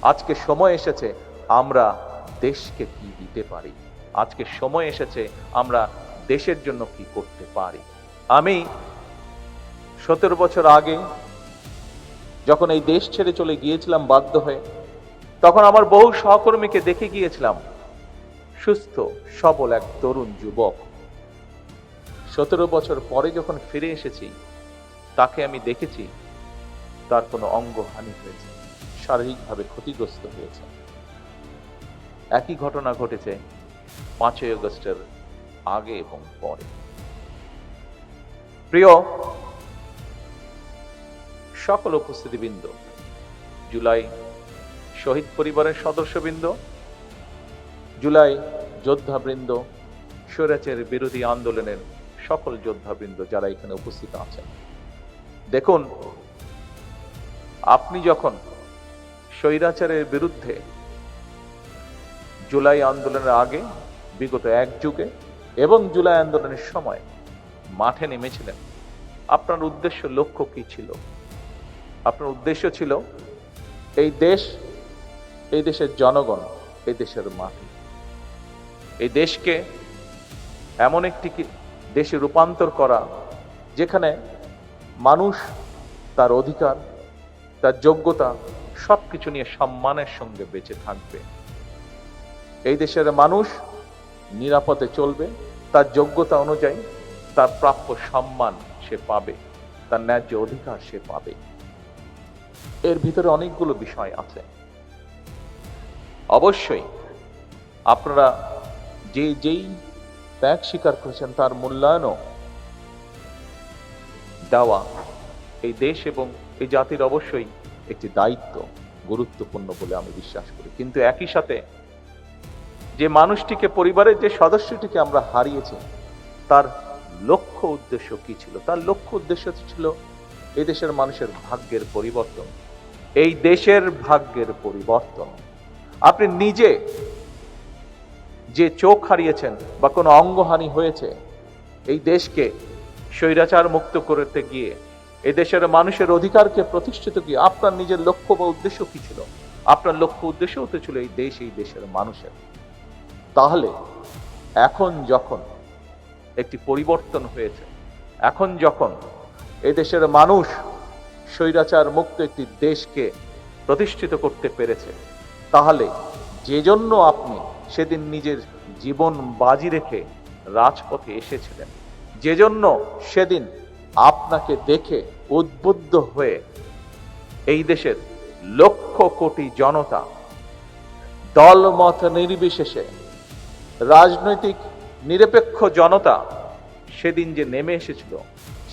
আজকে সময় এসেছে আমরা দেশকে কি দিতে পারি, আজকে সময় এসেছে আমরা দেশের জন্য কি করতে পারি। আমি 17 বছর আগে যখন এই দেশ ছেড়ে চলে গিয়েছিলাম বাধ্য হয়ে, তখন আমার বহু সহকর্মীকে দেখে গিয়েছিলাম সুস্থ সবল এক তরুণ যুবক। 17 বছর পরে যখন ফিরে এসেছি, তাকে আমি দেখেছি তার কোনো অঙ্গহানি হয়েছে, শারীরিকভাবে ক্ষতিগ্রস্ত হয়েছে। একই ঘটনা ঘটেছে 5ই আগস্টের আগে এবং পরে। প্রিয় সকল উপস্থিতিবৃন্দ, জুলাই শহীদ পরিবারের সদস্যবৃন্দ, জুলাই যোদ্ধাবৃন্দ, স্বৈরাচার বিরোধী আন্দোলনের সকল যোদ্ধাবৃন্দ যারা এখানে উপস্থিত আছেন, দেখুন, আপনি যখন স্বৈরাচারের বিরুদ্ধে জুলাই আন্দোলনের আগে বিগত এক যুগে এবং জুলাই আন্দোলনের সময় মাঠে নেমেছিলেন, আপনার উদ্দেশ্য লক্ষ্য কি ছিল? আপনার উদ্দেশ্য ছিল এই দেশ, এই দেশের জনগণ, এই দেশের মাটি, এই দেশকে এমন একটি দেশে রূপান্তর করা যেখানে মানুষ তার অধিকার, তার যোগ্যতা সবকিছু নিয়ে সম্মানের সঙ্গে বেঁচে থাকবে। এই দেশের মানুষ নিরাপদে চলবে, তার যোগ্যতা অনুযায়ী তার প্রাপ্য সম্মান সে পাবে, তার ন্যায্য অধিকার সে পাবে। এর ভিতরে অনেকগুলো বিষয় আছে। অবশ্যই আপনারা যেই ত্যাগ স্বীকার করেছেন তার মূল্যায়নও দেওয়া এই দেশ এবং এই জাতির অবশ্যই একটি দায়িত্ব, গুরুত্বপূর্ণ বলে আমি বিশ্বাস করি। কিন্তু একই সাথে যে মানুষটিকে, পরিবারের যে সদস্যটিকে আমরা হারিয়েছি, তার লক্ষ্য উদ্দেশ্য কি ছিল? তার লক্ষ্য উদ্দেশ্য ছিল এই দেশের মানুষের ভাগ্যের পরিবর্তন, এই দেশের ভাগ্যের পরিবর্তন। আপনি নিজে যে চোখ হারিয়েছেন বা কোনো অঙ্গহানি হয়েছে, এই দেশকে স্বৈরাচার মুক্ত করতে গিয়ে, এই দেশের মানুষের অধিকারকে প্রতিষ্ঠিত গিয়ে আপনার নিজের লক্ষ্য বা উদ্দেশ্য কি ছিল? আপনার লক্ষ্য উদ্দেশ্য হতে ছিল এই দেশ, এই দেশের মানুষের। তাহলে এখন যখন একটি পরিবর্তন হয়েছে, এখন যখন এই দেশের মানুষ স্বৈরাচার মুক্ত একটি দেশকে প্রতিষ্ঠিত করতে পেরেছে, তাহলে যে জন্য আপনি সেদিন নিজের জীবন বাজি রেখে রাজপথে এসেছিলেন, যে জন্য সেদিন আপনাকে দেখে উদ্বুদ্ধ হয়ে এই দেশের লক্ষ কোটি জনতা দলমত নির্বিশেষে, রাজনৈতিক নিরপেক্ষ জনতা সেদিন যে নেমে এসেছিল,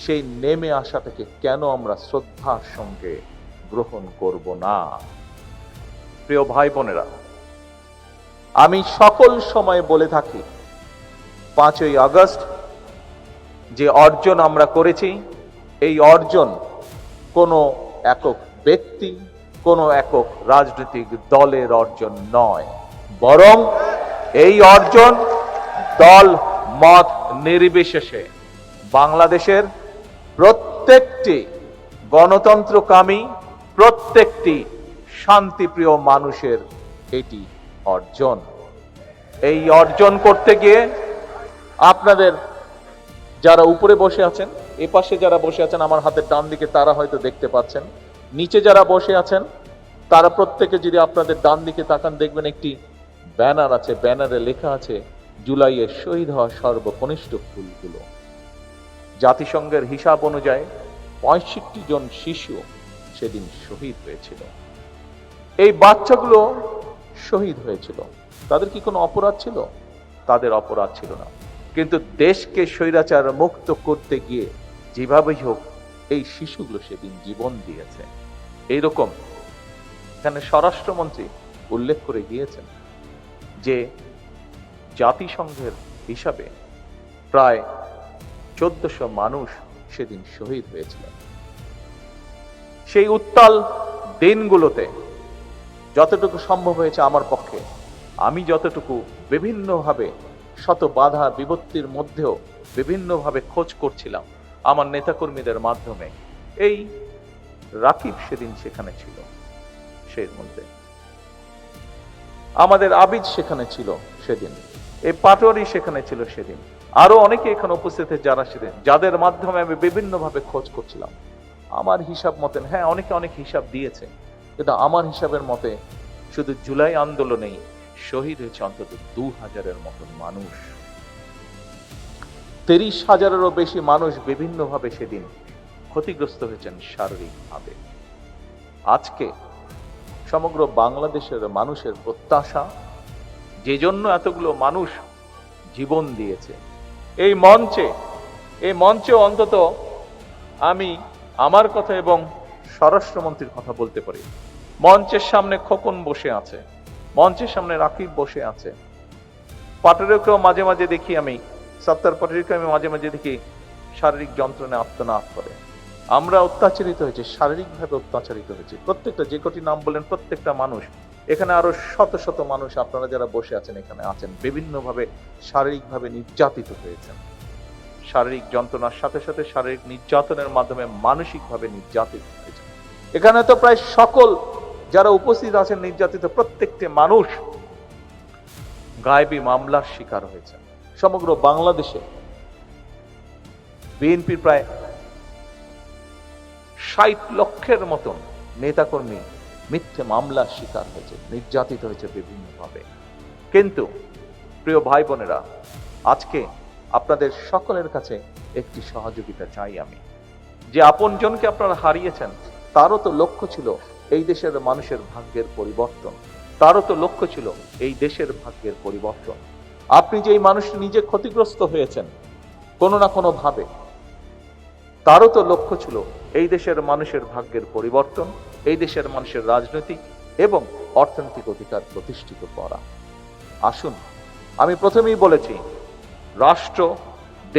সেই নেমে আসাটাকে কেন আমরা শ্রদ্ধার সঙ্গে গ্রহণ করব না? প্রিয় ভাই বোনেরা, আমি সকল সময় বলে থাকি, 5ই আগস্ট যে অর্জন আমরা করেছি, এই অর্জন কোনো একক ব্যক্তি, কোনো একক রাজনৈতিক দলের অর্জন নয়, বরং এই অর্জন দল মত নির্বিশেষে বাংলাদেশের প্রত্যেকটি গণতন্ত্রকামী, প্রত্যেকটি শান্তিপ্রিয় মানুষের এটি অর্জন। এই অর্জন করতে গিয়ে আপনাদের যারা উপরে বসে আছেন, এপাশে যারা বসে আছেন আমার হাতের ডান দিকে, তারা হয়তো দেখতে পাচ্ছেন, নিচে যারা বসে আছেন তারা প্রত্যেকে যদি আপনাদের ডান দিকে তাকান, দেখবেন একটি ব্যানার আছে, ব্যানারে লেখা আছে জুলাইয়ে শহীদ হওয়া সর্বকনিষ্ঠ ফুলগুলো। জাতিসংঘের হিসাব অনুযায়ী 65 জন শিশু সেদিন শহীদ হয়েছিল। এই বাচ্চাগুলো শহীদ হয়েছিল, তাদের কি কোনো অপরাধ ছিল? তাদের অপরাধ ছিল না। কিন্তু দেশকে স্বৈরাচার মুক্ত করতে গিয়ে যেভাবেই হোক এই শিশুগুলো সেদিন জীবন দিয়েছে। এইরকম এখানে স্বরাষ্ট্রমন্ত্রী উল্লেখ করে গিয়েছেন যে জাতিসংঘের হিসাবে প্রায় 1400 মানুষ সেদিন শহীদ হয়েছিলেন। সেই উত্তাল দিনগুলোতে যতটুকু সম্ভব হয়েছে আমার পক্ষে, আমি যতটুকু বিভিন্নভাবে শত বাধা বিপত্তির মধ্যেও বিভিন্নভাবে খোঁজ করছিলাম আমার নেতাকর্মীদের মাধ্যমে, এই রাকিব সেদিন সেখানে ছিল। সেই মধ্যে আমাদের আবিদ সেখানে ছিল সেদিন, এই পাটোয়ারি সেখানে ছিল সেদিন, আরো অনেকে এখানে উপস্থিত যারা সেদিন, যাদের মাধ্যমে আমি বিভিন্ন ভাবে খোঁজ করছিলাম। আমার হিসাব মতেন, হ্যাঁ অনেকে অনেক হিসাব দিয়েছে, কিন্তু আমার হিসাবের মতে শুধু জুলাই আন্দোলনেই শহীদ হয়েছে অন্তত 2000-এর মতন মানুষ। 30,000-এরও বেশি মানুষ বিভিন্নভাবে সেদিন ক্ষতিগ্রস্ত হয়েছেন শারীরিকভাবে। আজকে সমগ্র বাংলাদেশের মানুষের প্রত্যাশা, যে জন্য এতগুলো মানুষ জীবন দিয়েছে, এই মঞ্চে অন্তত আমি আমার কথা এবং স্বরাষ্ট্রমন্ত্রীর কথা বলতে পারি। মঞ্চের সামনে খোকন বসে আছে, মঞ্চের সামনে রাকিব বসে আছে, পাটোয়ারিকেও মাঝে মাঝে দেখি আমি, সত্তার পাটোয়ারিকে আমি মাঝে মাঝে দেখি শারীরিক যন্ত্রণায় আর্তনাদ করে। আমরা অত্যাচারিত হয়েছি, শারীরিকভাবে অত্যাচারিত হয়েছি। প্রত্যেকটা, যে কটি নাম বলেন, প্রত্যেকটা মানুষ, এখানে আরো শত শত মানুষ আপনারা যারা বসে আছেন এখানে আছেন, বিভিন্নভাবে শারীরিকভাবে নির্যাতিত হয়েছেন। শারীরিক যন্ত্রণার সাথে সাথে শারীরিক নির্যাতনের মাধ্যমে মানসিকভাবে নির্যাতিত হয়েছে। এখানে তো প্রায় সকল যারা উপস্থিত আছেন নির্যাতিত প্রত্যেকটি মানুষ গায়েবী মামলার শিকার হয়েছে। সমগ্র বাংলাদেশে বিএনপির প্রায় 60 লক্ষের মতন নেতাকর্মী মিথ্যে মামলার শিকার হয়েছে, নির্যাতিত হয়েছে বিভিন্নভাবে। কিন্তু প্রিয় ভাই বোনেরা, আজকে আপনাদের সকলের কাছে একটি সহযোগিতা চাই আমি, যে আপনজনকে আপনারা হারিয়েছেন, তারও তো লক্ষ্য ছিল এই দেশের মানুষের ভাগ্যের পরিবর্তন, তারও তো লক্ষ্য ছিল এই দেশের ভাগ্যের পরিবর্তন। আপনি যে এই মানুষ নিজে ক্ষতিগ্রস্ত হয়েছেন কোনো না কোনো ভাবে, তারও তো লক্ষ্য ছিল এই দেশের মানুষের ভাগ্যের পরিবর্তন, এই দেশের মানুষের রাজনৈতিক এবং অর্থনৈতিক অধিকার প্রতিষ্ঠিত করা। আসুন, আমি প্রথমেই বলেছি, রাষ্ট্র,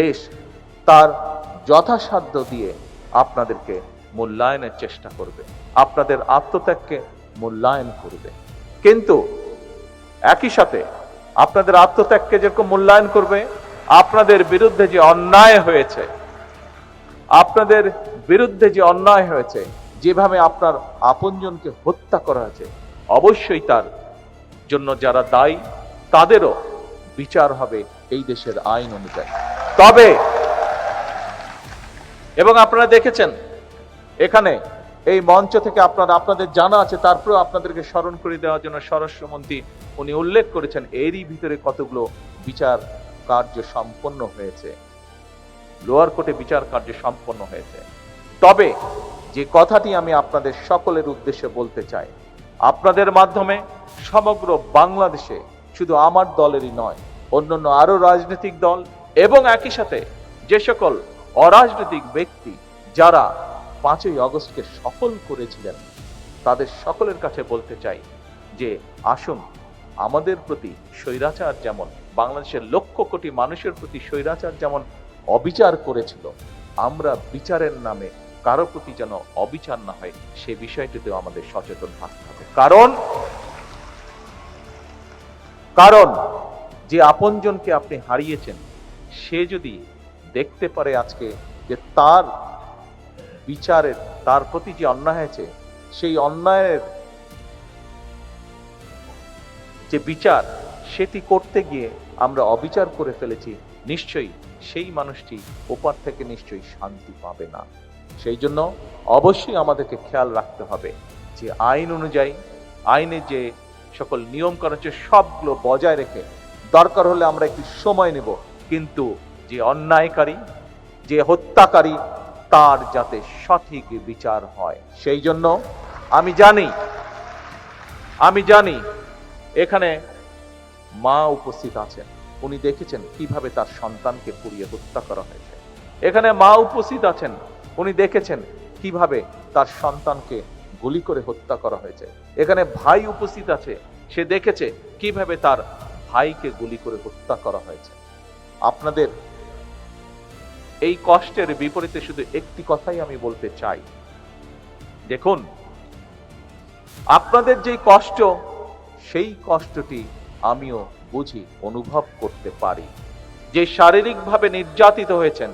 দেশ তার যথাসাধ্য দিয়ে আপনাদেরকে মূল্যায়নের চেষ্টা করবে, আপনাদের আত্মত্যাগকে মূল্যায়ন করবে। কিন্তু একই সাথে আপনাদের আত্মত্যাগকে যেরকম মূল্যায়ন করবে, আপনাদের বিরুদ্ধে যে অন্যায় হয়েছে, আপনাদের বিরুদ্ধে যে অন্যায় হয়েছে, যেভাবে আপনার আপনজনকে হত্যা করা হয়েছে, অবশ্যই তার জন্য যারা দায়ী তাদেরও বিচার হবে এই দেশের আইন অনুযায়ী। তবে এবং আপনারা দেখেছেন এখানে এই মঞ্চ থেকে আপনাদের জানা আছে, তারপরেও আপনাদেরকে স্মরণ করে দেওয়ার জন্য স্বরাষ্ট্রমন্ত্রী উনি উল্লেখ করেছেন এরই ভিতরে কতগুলো বিচার কার্য সম্পন্ন হয়েছে, লোয়ার কোর্টে বিচার কার্য সম্পন্ন হয়েছে। তবে যে কথাটি আমি আপনাদের সকলের উদ্দেশ্যে বলতে চাই, আপনাদের মাধ্যমে সমগ্র বাংলাদেশে শুধু আমার দলেরই নয়, অন্যান্য আরো রাজনৈতিক দল এবং একই সাথে যে সকল অরাজনৈতিক ব্যক্তি যারা 5ই আগস্টকে সফল করেছিলেন, তাদের সকলের কাছে বলতে চাই যে আসুন, আমাদের প্রতি স্বৈরাচার যেমন, বাংলাদেশের লক্ষ কোটি মানুষের প্রতি স্বৈরাচার যেমন অবিচার করেছিল, আমরা বিচারের নামে কারো প্রতি যেন অবিচার না হয়, সে বিষয়টিতেও আমাদের সচেতন থাকতে হবে। কারণ যে আপনজনকে আপনি হারিয়েছেন, সে যদি দেখতে পারে আজকে যে তার বিচারের, তার প্রতি যে অন্যায় হয়েছে, সেই অন্যায়ের যে বিচার, সেটি করতে গিয়ে আমরা অবিচার করে ফেলেছি, নিশ্চয়ই সেই মানুষটি ওপার থেকে নিশ্চয়ই শান্তি পাবে না। সেই জন্য অবশ্যই আমাদেরকে খেয়াল রাখতে হবে যে আইন অনুযায়ী, আইনে যে সকল নিয়ম করা হচ্ছে সবগুলো বজায় রেখে, দরকার হলে আমরা একটু সময় নেব, কিন্তু যে অন্যায়কারী, যে হত্যাকারী, তার যাতে সঠিক বিচার হয়। সেই জন্য আমি জানি এখানে মা উপস্থিত আছেন, উনি দেখেছেন কিভাবে তার সন্তানকে পুড়িয়ে হত্যা করা হয়েছে। এখানে মা উপস্থিত আছেন, উনি দেখেছেন কিভাবে তার সন্তানকে গুলি করে হত্যা করা হয়েছে। এখানে ভাই উপস্থিত আছে, সে দেখেছে কিভাবে তার ভাইকে গুলি করে হত্যা করা হয়েছে। আপনাদের এই কষ্টের বিপরীতে শুধু একটি কথাই আমি বলতে চাই, দেখুন, আপনাদের যে কষ্ট, সেই কষ্টটি আমিও বুঝি, অনুভব করতে পারি। যে শারীরিকভাবে নির্যাতিত হয়েছেন,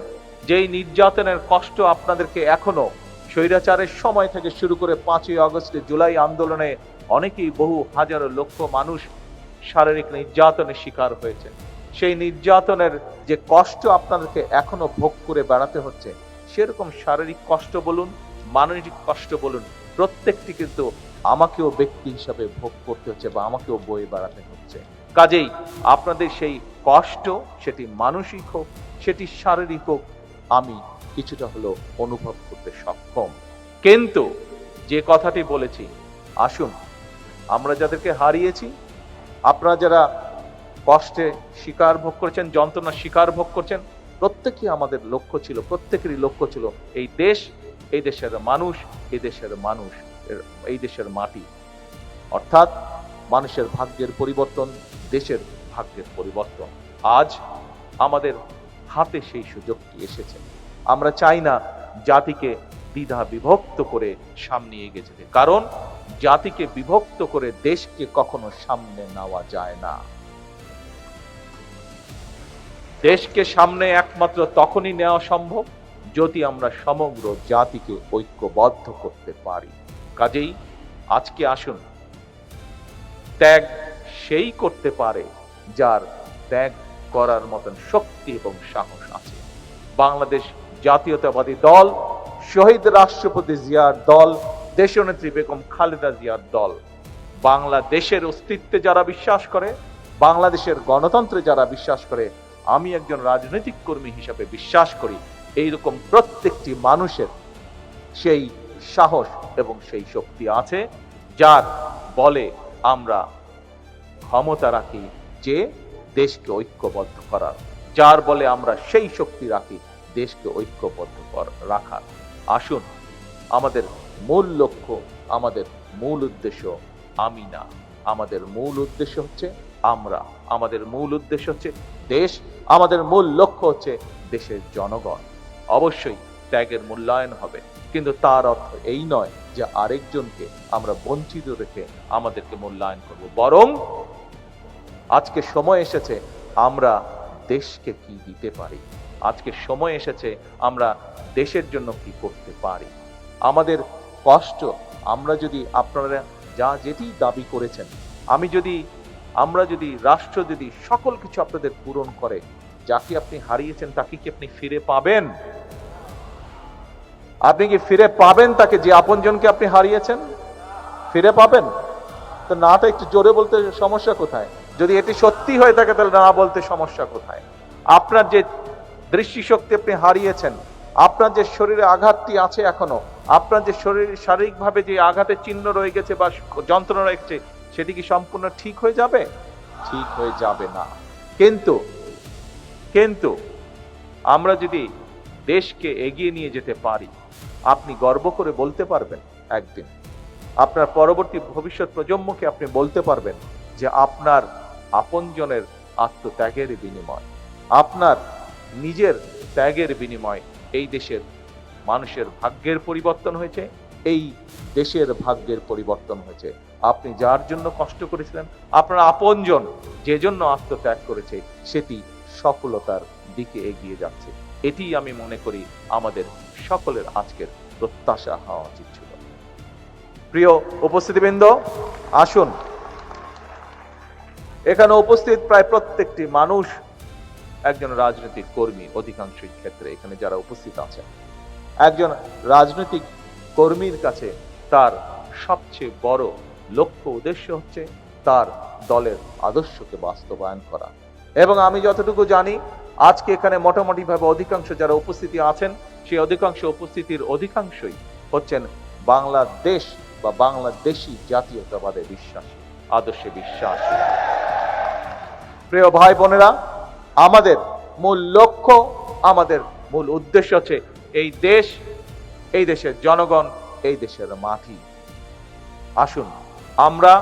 যেই নির্যাতনের কষ্ট আপনাদেরকে এখনো স্বৈরাচারের সময় থেকে শুরু করে 5ই আগস্টে, জুলাই আন্দোলনে অনেকেই, বহু হাজারো লক্ষ মানুষ শারীরিক নির্যাতনের শিকার হয়েছেন, সেই নির্যাতনের যে কষ্ট আপনাদেরকে এখনো ভোগ করে বেড়াতে হচ্ছে, সেরকম শারীরিক কষ্ট বলুন, মানসিক কষ্ট বলুন, প্রত্যেকটি কিন্তু আমাকেও ব্যক্তি হিসাবে ভোগ করতে হচ্ছে বা আমাকেও বয়ে বেড়াতে হচ্ছে। কাজেই আপনাদের সেই কষ্ট, সেটি মানসিক হোক, সেটি শারীরিক হোক, আমি কিছুটা হলেও অনুভব করতে সক্ষম। কিন্তু যে কথাটি বলেছি, আসুন আমরা যাদেরকে হারিয়েছি, আপনারা যারা কষ্টে শিকার ভোগ করেছেন, যন্ত্রণা শিকার ভোগ করছেন, প্রত্যেকই আমাদের লক্ষ্য ছিল, প্রত্যেকেরই লক্ষ্য ছিল এই দেশ, এই দেশের মানুষ, এই দেশের মানুষ, এই দেশের মাটি, অর্থাৎ মানুষের ভাগ্যের পরিবর্তন, দেশের ভাগ্যের পরিবর্তন। আজ আমাদের হাতে সেই সুযোগটি এসেছে। আমরা চাই না জাতিকে দ্বিধা বিভক্ত করে সামনে এগিয়ে যেতে, কারণ জাতিকে বিভক্ত করে দেশকে কখনো সামনে নেওয়া যায় না। দেশকে সামনে একমাত্র তখনই নেওয়া সম্ভব যদি আমরা সমগ্র জাতিকে ঐক্যবদ্ধ করতে পারি। কাজেই আজকে আসুন, ত্যাগ সেই করতে পারে যার ত্যাগ করার মতন শক্তি এবং সাহস আছে। বাংলাদেশ জাতীয়তাবাদী দল, শহীদ রাষ্ট্রপতি জিয়ার দল, দেশনেত্রী বেগম খালেদা জিয়ার দল, বাংলাদেশের অস্তিত্বে যারা বিশ্বাস করে, বাংলাদেশের গণতন্ত্রে যারা বিশ্বাস করে, আমি একজন রাজনৈতিক কর্মী হিসাবে বিশ্বাস করি, এইরকম প্রত্যেকটি মানুষের সেই সাহস এবং সেই শক্তি আছে, যার বলে আমরা ক্ষমতা রাখি যে দেশকে ঐক্যবদ্ধ করার, যার বলে আমরা সেই শক্তি রাখি দেশকে ঐক্যবদ্ধ রাখার। আসুন, আমাদের মূল লক্ষ্য, আমাদের মূল উদ্দেশ্য আমি না, আমাদের মূল উদ্দেশ্য হচ্ছে আমরা, আমাদের মূল উদ্দেশ্য হচ্ছে দেশ, আমাদের মূল লক্ষ্য হচ্ছে দেশের জনগণ। অবশ্যই ত্যাগের মূল্যায়ন হবে, কিন্তু তার অর্থ এই নয় যে আরেকজনকে আমরা বঞ্চিত রেখে আমাদেরকে মূল্যায়ন করব, বরং আজকে সময় এসেছে আমরা দেশকে কি দিতে পারি, আজকে সময় এসেছে আমরা দেশের জন্য কি করতে পারি। আমাদের কষ্ট, আমরা যদি, আপনারা যা যেটি দাবি করেছেন, আমরা যদি রাষ্ট্র যদি সকল কিছু আপনাদের পূরণ করে, যাকে আপনি হারিয়েছেন তাকে কি আপনি ফিরে পাবেন? আপনি কি ফিরে পাবেন তাকে, যে আপনজনকে আপনি হারিয়েছেন? ফিরে পাবেন? তো নাটা একটু জোরে বলতে সমস্যা কোথায়? যদি এটি সত্যি হয়ে থাকে তাহলে না বলতে সমস্যা কোথায়? আপনার যে দৃষ্টিশক্তি আপনি হারিয়েছেন, আপনার যে শরীরে আঘাতটি আছে এখনো, আপনার যে শরীরে শারীরিকভাবে যে আঘাতের চিহ্ন রয়ে গেছে বা যন্ত্রণা রয়েছে, সেটি কি সম্পূর্ণ ঠিক হয়ে যাবে? ঠিক হয়ে যাবে না। কিন্তু আমরা যদি দেশকে এগিয়ে নিয়ে যেতে পারি, আপনি গর্ব করে বলতে পারবেন একদিন, আপনার পরবর্তী ভবিষ্যৎ প্রজন্মকে আপনি বলতে পারবেন যে আপনার আপনজনের আত্মত্যাগের বিনিময়, আপনার নিজের ত্যাগের বিনিময় এই দেশের মানুষের ভাগ্যের পরিবর্তন হয়েছে, এই দেশের ভাগ্যের পরিবর্তন হয়েছে। আপনি যার জন্য কষ্ট করেছিলেন, আপনার আপনজন যে জন্য আত্মত্যাগ করেছে, সেটি সফলতার দিকে এগিয়ে যাচ্ছে। এটি আমি মনে করি আমাদের সকলের আজকের প্রত্যাশা হওয়া উচিত ছিল। প্রিয় উপস্থিতিবৃন্দ, আসুন, এখানে উপস্থিত প্রায় প্রত্যেকটি মানুষ একজন রাজনৈতিক কর্মী। অধিকাংশ ক্ষেত্রে এখানে যারা উপস্থিত আছেন, একজন রাজনৈতিক কর্মীর কাছে তার সবচেয়ে বড় লক্ষ্য উদ্দেশ্য হচ্ছে তার দলের আদর্শকে বাস্তবায়ন করা। এবং আমি যতটুকু জানি, আজকে এখানে মোটামুটি ভাবে অধিকাংশ যারা উপস্থিতি আছেন, সেই অধিকাংশ উপস্থিতির অধিকাংশই হচ্ছেন বাংলাদেশ বা বাংলাদেশী জাতীয়তাবাদে বিশ্বাসী, আদর্শে বিশ্বাসী। প্রিয় ভাই বোনেরা, আমাদের মূল লক্ষ্য, আমাদের মূল উদ্দেশ্য হচ্ছে এই দেশ, এই দেশের জনগণ, এই দেশের মাটি। আসুন আমরা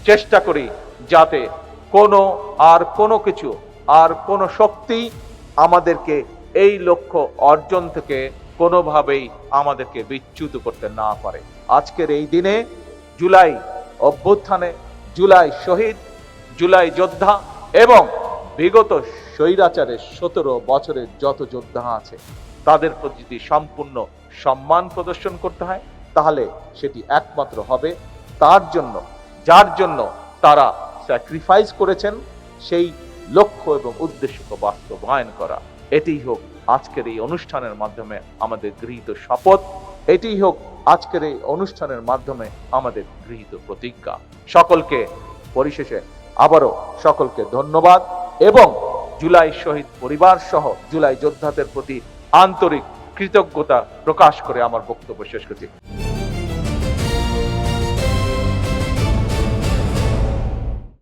চেষ্টা করি যাতে কোনো কিছু আর কোনো শক্তি আমাদেরকে এই লক্ষ্য অর্জন থেকে কোনোভাবেই আমাদেরকে বিচ্যুত করতে না পারে। আজকের এই দিনে জুলাই অভ্যুত্থানে, জুলাই শহীদ, জুলাই যোদ্ধা এবং বিগত স্বৈরাচারের 17 বছরের যত যোদ্ধা আছে, তাদের প্রতি যদি সম্পূর্ণ সম্মান প্রদর্শন করতে হয়, তাহলে সেটি একমাত্র হবে যার জন্য তারা স্যাক্রিফাইস করেছেন, সেই লক্ষ্য এবং উদ্দেশ্যকে বাস্তবায়ন করা। এটিই হোক আজকের এই অনুষ্ঠানের মাধ্যমে আমাদের গৃহীত শপথ, এটিই হোক আজকের এই অনুষ্ঠানের মাধ্যমে আমাদের গৃহীত প্রতিজ্ঞা। সকলকে পরিশেষে আবারও সকলকে ধন্যবাদ এবং জুলাই শহীদ পরিবার সহ জুলাই যোদ্ধাদের প্রতি আন্তরিক কৃতজ্ঞতা প্রকাশ করে আমার বক্তব্য শেষ করছি।